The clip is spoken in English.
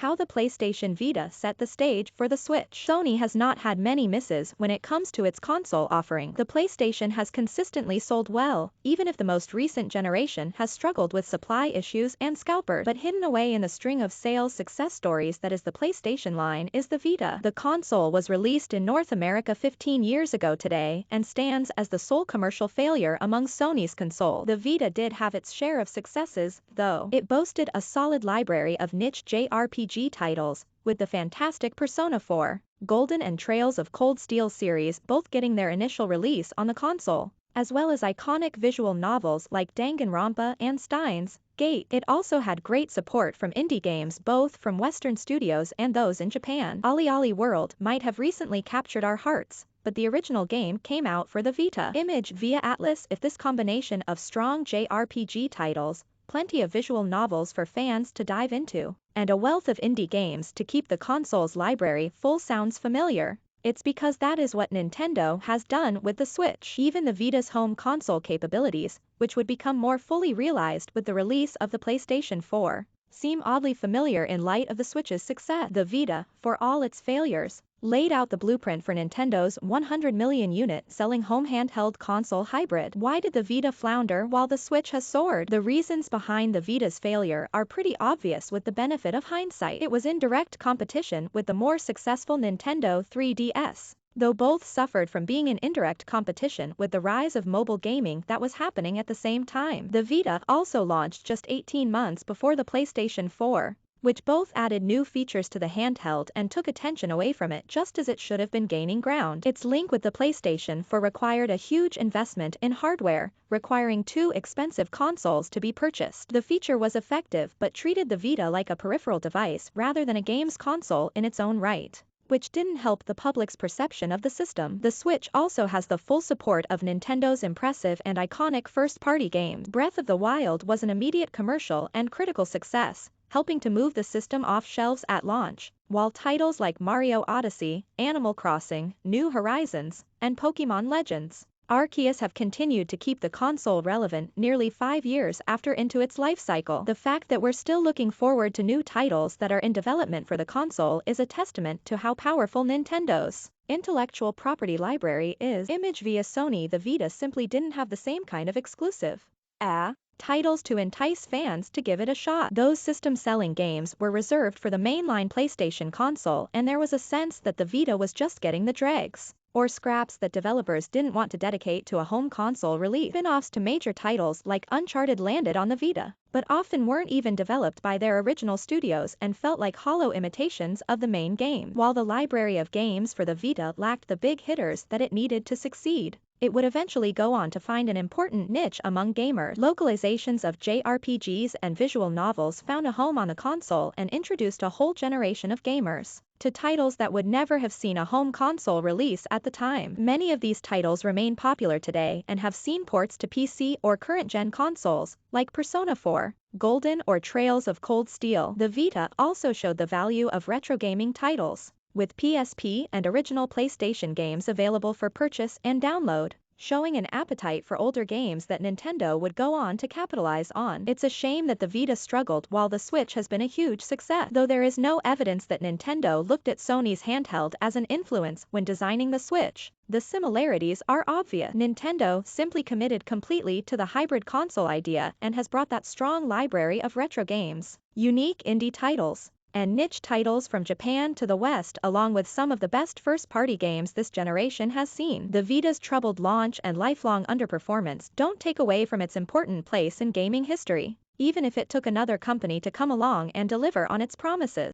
How the PlayStation Vita set the stage for the Switch. Sony has not had many misses when it comes to its console offering. The PlayStation has consistently sold well, even if the most recent generation has struggled with supply issues and scalpers. But hidden away in the string of sales success stories that is the PlayStation line is the Vita. The console was released in North America 15 years ago today and stands as the sole commercial failure among Sony's consoles. The Vita did have its share of successes, though. It boasted a solid library of niche JRPG titles, with the fantastic Persona 4, Golden and Trails of Cold Steel series both getting their initial release on the console, as well as iconic visual novels like Danganronpa and Steins Gate. It also had great support from indie games both from Western studios and those in Japan. OlliOlli World might have recently captured our hearts, but the original game came out for the Vita. Image via Atlas. If this combination of strong JRPG titles, plenty of visual novels for fans to dive into, and a wealth of indie games to keep the console's library full sounds familiar, it's because that is what Nintendo has done with the Switch. Even the Vita's home console capabilities, which would become more fully realized with the release of the PlayStation 4, seem oddly familiar in light of the Switch's success. The Vita, for all its failures, laid out the blueprint for Nintendo's 100 million unit selling home handheld console hybrid. Why did the Vita flounder while the Switch has soared? The reasons behind the Vita's failure are pretty obvious with the benefit of hindsight. It was in direct competition with the more successful Nintendo 3DS, though both suffered from being in indirect competition with the rise of mobile gaming that was happening at the same time. The Vita also launched just 18 months before the PlayStation 4, which both added new features to the handheld and took attention away from it just as it should have been gaining ground. Its link with the PlayStation 4 required a huge investment in hardware, requiring two expensive consoles to be purchased. The feature was effective but treated the Vita like a peripheral device rather than a games console in its own right, which didn't help the public's perception of the system. The Switch also has the full support of Nintendo's impressive and iconic first-party games. Breath of the Wild was an immediate commercial and critical success, helping to move the system off shelves at launch, while titles like Mario Odyssey, Animal Crossing, New Horizons, and Pokémon Legends Arceus have continued to keep the console relevant nearly 5 years after into its life cycle. The fact that we're still looking forward to new titles that are in development for the console is a testament to how powerful Nintendo's intellectual property library is. Image via Sony. The Vita simply didn't have the same kind of exclusive titles to entice fans to give it a shot. Those system-selling games were reserved for the mainline PlayStation console, and there was a sense that the Vita was just getting the dregs, or scraps that developers didn't want to dedicate to a home console release. Spin-offs to major titles like Uncharted landed on the Vita, but often weren't even developed by their original studios and felt like hollow imitations of the main game. While the library of games for the Vita lacked the big hitters that it needed to succeed, it would eventually go on to find an important niche among gamers. Localizations of JRPGs and visual novels found a home on the console and introduced a whole generation of gamers to titles that would never have seen a home console release at the time. Many of these titles remain popular today and have seen ports to PC or current-gen consoles, like Persona 4, Golden or Trails of Cold Steel. The Vita also showed the value of retro gaming titles, with PSP and original PlayStation games available for purchase and download, showing an appetite for older games that Nintendo would go on to capitalize on. It's a shame that the Vita struggled while the Switch has been a huge success, though there is no evidence that Nintendo looked at Sony's handheld as an influence when designing the Switch. The similarities are obvious. Nintendo simply committed completely to the hybrid console idea and has brought that strong library of retro games, unique indie titles, and niche titles from Japan to the West, along with some of the best first-party games this generation has seen. The Vita's troubled launch and lifelong underperformance don't take away from its important place in gaming history, even if it took another company to come along and deliver on its promises.